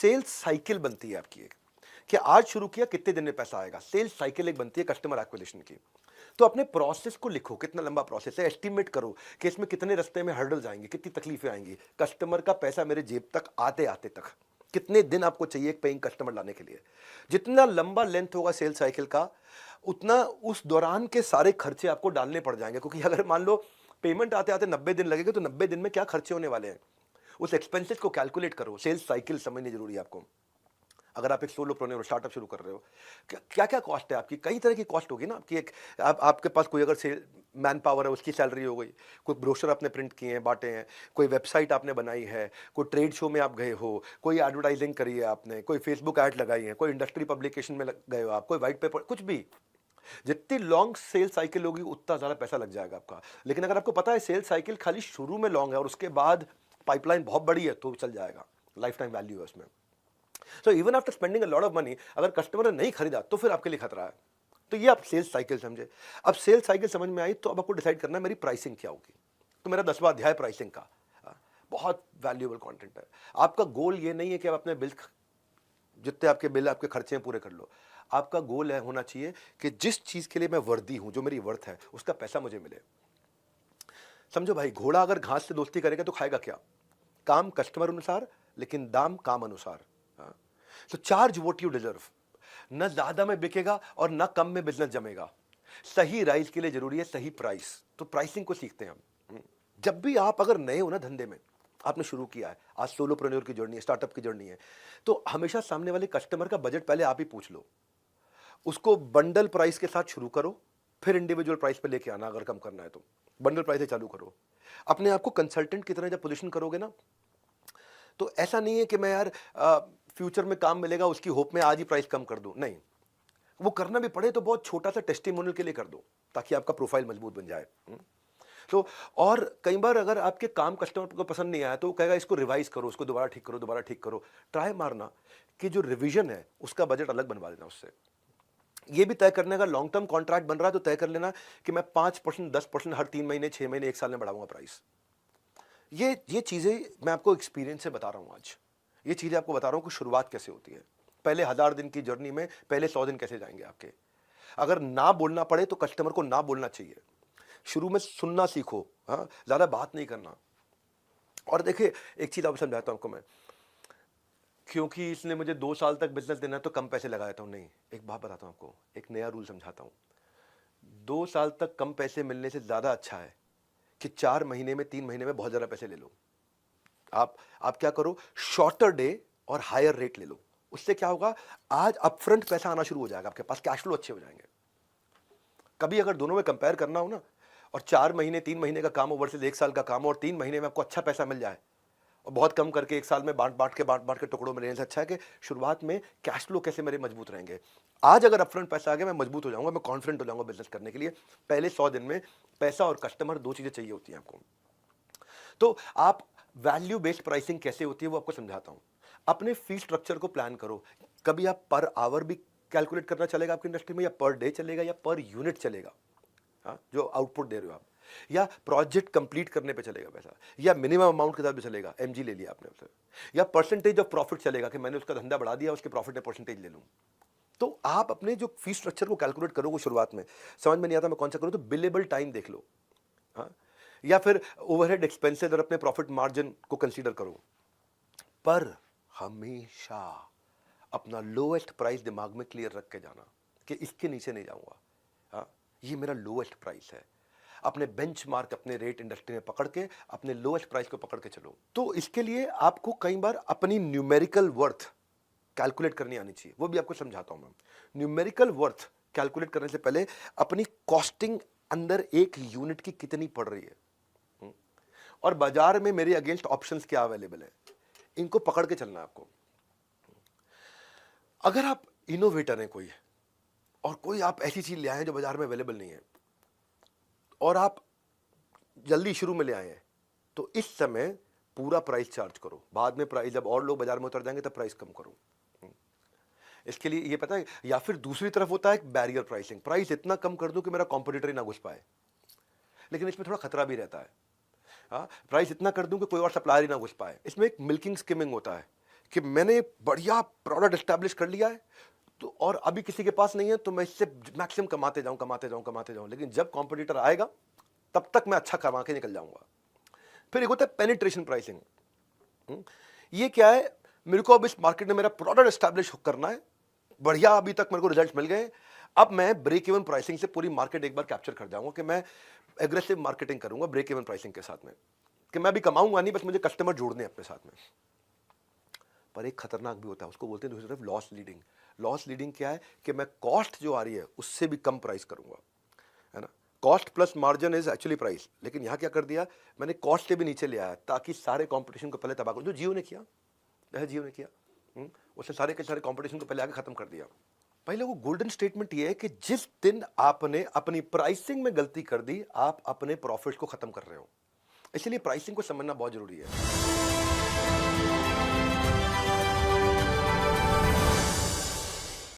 Sales cycle बनती है आपकी एक, कि आज शुरू किया कितने दिन में पैसा आएगा। सेल्स साइकिल एक बनती है कस्टमर एक्विजिशन की। तो अपने प्रोसेस को लिखो, कितना लंबा प्रोसेस है, एस्टिमेट करो कि इसमें कितने रास्ते में हर्डल्स आएंगे, कितनी तकलीफें आएंगी, कस्टमर का पैसा मेरे जेब तक आते आते तक कितने दिन आपको चाहिए एक पेइंग कस्टमर लाने के लिए। जितना लंबा लेंथ होगा सेल्स साइकिल का, उतना उस दौरान के सारे खर्चे आपको डालने पड़ जाएंगे, क्योंकि अगर मान लो पेमेंट आते आते 90 दिन लगेंगे, तो 90 दिन में क्या खर्चे होने वाले हैं, उस एक्सपेंसेस को कैलकुलेट करो। सेल्स साइकिल समझनी जरूरी है आपको। अगर आप एक सोलोप्रेन्योर हो, स्टार्टअप शुरू कर रहे हो, क्या क्या कॉस्ट है आपकी, कई तरह की कॉस्ट होगी ना आपकी। एक आपके पास कोई अगर से मैन पावर है, उसकी सैलरी हो गई, कोई ब्रोशर आपने प्रिंट किए हैं, बांटे हैं, कोई वेबसाइट आपने बनाई है, कोई ट्रेड शो में आप गए हो, कोई एडवर्टाइजिंग करी है आपने, कोई फेसबुक ऐड लगाई है, कोई इंडस्ट्री पब्लिकेशन में गए हो आप, कोई व्हाइट पेपर, कुछ भी। जितनी लॉन्ग सेल साइकिल होगी उतना ज़्यादा पैसा लग जाएगा आपका। लेकिन अगर आपको पता है सेल साइकिल खाली शुरू में लॉन्ग है और उसके बाद पाइपलाइन बहुत बड़ी है, तो चल जाएगा, लाइफ टाइम वैल्यू है उसमें। So even after spending a lot of money, अगर कस्टमर ने नहीं खरीदा तो फिर आपके लिए खतरा है। तो ये आप सेल्स साइकिल समझे। अब सेल्स साइकिल समझ में आई, तो अब आपको डिसाइड करना है मेरी प्राइसिंग क्या होगी। तो मेरा 10वां अध्याय प्राइसिंग का। बहुत वैल्यूएबल कंटेंट है। आपका गोल ये नहीं है कि आप अपने बिल, जितने आपके बिल आपके खर्चे हैं, पूरे कर लो। आपका गोल है होना चाहिए कि जिस चीज के लिए मैं वर्दी हूं, जो मेरी वर्थ है, उसका पैसा मुझे मिले। समझो भाई, घोड़ा अगर घास से दोस्ती करेगा तो खाएगा क्या? काम कस्टमर अनुसार, लेकिन दाम काम अनुसार। तो चार्ज वॉट यू डिजर्व। न ज्यादा में बिकेगा और न कम में बिजनेस जमेगा। सही राइस के लिए जरूरी है सही प्राइस। तो प्राइसिंग को सीखते हैं हम। जब भी आप अगर नए हो ना धंधे में, आपने शुरू किया है, आज सोलोप्रेन्योर की जर्नी है, स्टार्टअप की जर्नी है, तो हमेशा सामने वाले कस्टमर का बजट पहले आप ही पूछ लो। उसको बंडल प्राइस के साथ शुरू करो, फिर इंडिविजुअल प्राइस पे लेके आना। अगर कम करना है तो बंडल प्राइस से चालू करो। अपने आप को कंसल्टेंट की तरह जब पोजीशन करोगे ना, तो ऐसा नहीं है कि मैं यार फ्यूचर में काम मिलेगा उसकी होप में आज ही प्राइस कम कर दूं। नहीं, वो करना भी पड़े तो बहुत छोटा सा टेस्टिमोनियल के लिए कर दो, ताकि आपका प्रोफाइल मजबूत बन जाए। तो और कई बार अगर आपके काम कस्टमर को पसंद नहीं आया, तो वो कहेगा इसको रिवाइज करो, उसको दोबारा ठीक करो, दोबारा ठीक करो। ट्राई मारना कि जो रिवीजन है उसका बजट अलग बनवा देना उससे। ये भी तय करने का, लॉन्ग टर्म कॉन्ट्रैक्ट बन रहा है तो तय कर लेना कि मैं 5%, 10% हर 3 महीने, 6 महीने, 1 साल में बढ़ाऊंगा प्राइस। ये चीजें मैं आपको एक्सपीरियंस से बता रहा हूं आज। ये चीजें आपको बता रहा हूं कि शुरुआत कैसे होती है। पहले 1000 दिन की जर्नी में पहले 100 दिन कैसे जाएंगे आपके। अगर ना बोलना पड़े तो कस्टमर को ना बोलना चाहिए। शुरू में सुनना सीखो, हाँ, ज्यादा बात नहीं करना। और देखिए, एक चीज आपको समझाता हूं आपको मैं, क्योंकि इसने मुझे 2 साल तक बिजनेस देना है तो कम पैसे लगा देता हूं, नहीं। एक बात बताता हूं आपको, एक नया रूल समझाता हूं। 2 साल तक कम पैसे मिलने से ज्यादा अच्छा है कि 4 महीने में, 3 महीने में बहुत ज्यादा पैसे ले लो। आप क्या करो, शॉर्टर डे और हायर रेट ले लो। उससे क्या होगा, आज अपफ्रंट पैसा आना शुरू हो जाएगा, आपके पास कैश फ्लो अच्छे हो जाएंगे। कभी अगर दोनों में कंपेयर करना हो ना, और 4 महीने, 3 महीने का काम हो वर्सेस 1 साल का काम हो, और 3 महीने में आपको अच्छा पैसा मिल जाए, और बहुत कम करके 1 साल में बांट बांट के टुकड़ों में लेने से अच्छा है कि शुरुआत में कैश फ्लो कैसे मेरे मजबूत रहेंगे। आज अगर अपफ्रंट पैसा आ गया, मैं मजबूत हो जाऊंगा, मैं कॉन्फिडेंट हो जाऊंगा बिजनेस करने के लिए। पहले 100 दिन में पैसा और कस्टमर, 2 चीजें चाहिए होती हैं आपको। तो आप वैल्यू बेस्ड प्राइसिंग कैसे होती है वो आपको समझाता हूं। अपने फी स्ट्रक्चर को प्लान करो। कभी आप पर आवर भी कैलकुलेट करना चलेगा आपकी इंडस्ट्री में, या पर डे चलेगा, या पर यूनिट चलेगा, हाँ, जो आउटपुट दे रहे हो आप, या प्रोजेक्ट कंप्लीट करने पे चलेगा पैसा, या मिनिमम अमाउंट के साथ भी चलेगा, एमजी ले लिया आपने उससे, या परसेंटेज ऑफ प्रॉफिट चलेगा कि मैंने उसका धंधा बढ़ा दिया, उसके प्रॉफिट में परसेंटेज ले लूं। तो आप अपने जो फी स्ट्रक्चर को कैलकुलेट करोगे, शुरुआत में समझ में नहीं आता मैं कौन सा करूं, तो बिलेबल टाइम देख लो, हाँ, या फिर ओवरहेड एक्सपेंसेस और अपने प्रॉफिट मार्जिन को कंसीडर करो। पर हमेशा अपना लोएस्ट प्राइस दिमाग में क्लियर रख के जाना कि इसके नीचे नहीं जाऊंगा, हाँ, ये मेरा लोएस्ट प्राइस है। अपने बेंचमार्क, अपने रेट इंडस्ट्री में पकड़ के अपने लोएस्ट प्राइस को पकड़ के चलो। तो इसके लिए आपको कई बार अपनी न्यूमेरिकल वर्थ कैलकुलेट करनी आनी चाहिए, वो भी आपको समझाता हूं मैं। न्यूमेरिकल वर्थ कैलकुलेट करने से पहले अपनी कॉस्टिंग अंदर एक यूनिट की कितनी पड़ रही है, और बाजार में मेरे अगेंस्ट ऑप्शंस क्या अवेलेबल है, इनको पकड़ के चलना है आपको। अगर आप इनोवेटर हैं कोई, और कोई आप ऐसी चीज ले आए हैं जो बाजार में अवेलेबल नहीं है, और आप जल्दी शुरू में ले आए हैं, तो इस समय पूरा प्राइस चार्ज करो। बाद में प्राइस, जब और लोग बाजार में उतर जाएंगे तब प्राइस कम करो। इसके लिए ये पता है, या फिर दूसरी तरफ होता है बैरियर प्राइसिंग, प्राइस इतना कम कर दूं कि मेरा कॉम्पिटिटर ही ना घुस पाए। लेकिन इसमें थोड़ा खतरा भी रहता है, हाँ, प्राइस इतना कर दूं कि कोई और सप्लायर ही ना घुस पाए। इसमें एक मिल्किंग स्किमिंग होता है कि मैंने बढ़िया प्रोडक्ट एस्टैब्लिश कर लिया है, तो और अभी किसी के पास नहीं है, तो मैं इससे मैक्सिमम कमाते जाऊं, कमाते जाऊं, कमाते जाऊं, लेकिन जब कॉम्पिटिटर आएगा तब तक मैं अच्छा कमा के निकल जाऊंगा। फिर एक होता है पेनिट्रेशन प्राइसिंग। ये क्या है, मेरे को अब इस मार्केट में मेरा प्रोडक्ट एस्टैब्लिश करना है, बढ़िया अभी तक मेरे को रिजल्ट मिल गए, अब मैं ब्रेक इवन प्राइसिंग से पूरी मार्केट एक बार कैप्चर कर जाऊंगा, कि मैं एग्रेसिव मार्केटिंग करूंगा ब्रेक इवन प्राइसिंग के साथ में, कि मैं अभी कमाऊंगा नहीं, बस मुझे कस्टमर जोड़ने हैं अपने साथ में। पर एक खतरनाक भी होता है, उसको बोलते हैं दूसरी तरफ लॉस लीडिंग। लॉस लीडिंग क्या है कि मैं कॉस्ट जो आ रही है उससे भी कम प्राइस करूंगा, है ना। Cost plus margin is actually price, लेकिन यहाँ क्या कर दिया, मैंने कॉस्ट से भी नीचे ले आया ताकि सारे कंपटीशन को पहले तबाह करूं, जो जियो ने किया, जियो ने किया। उसने सारे के सारे कंपटीशन को पहले आगे खत्म कर दिया। पहले वो गोल्डन स्टेटमेंट ये है कि जिस दिन आपने अपनी प्राइसिंग में गलती कर दी, आप अपने प्रॉफिट को खत्म कर रहे हो। इसलिए प्राइसिंग को समझना बहुत जरूरी है।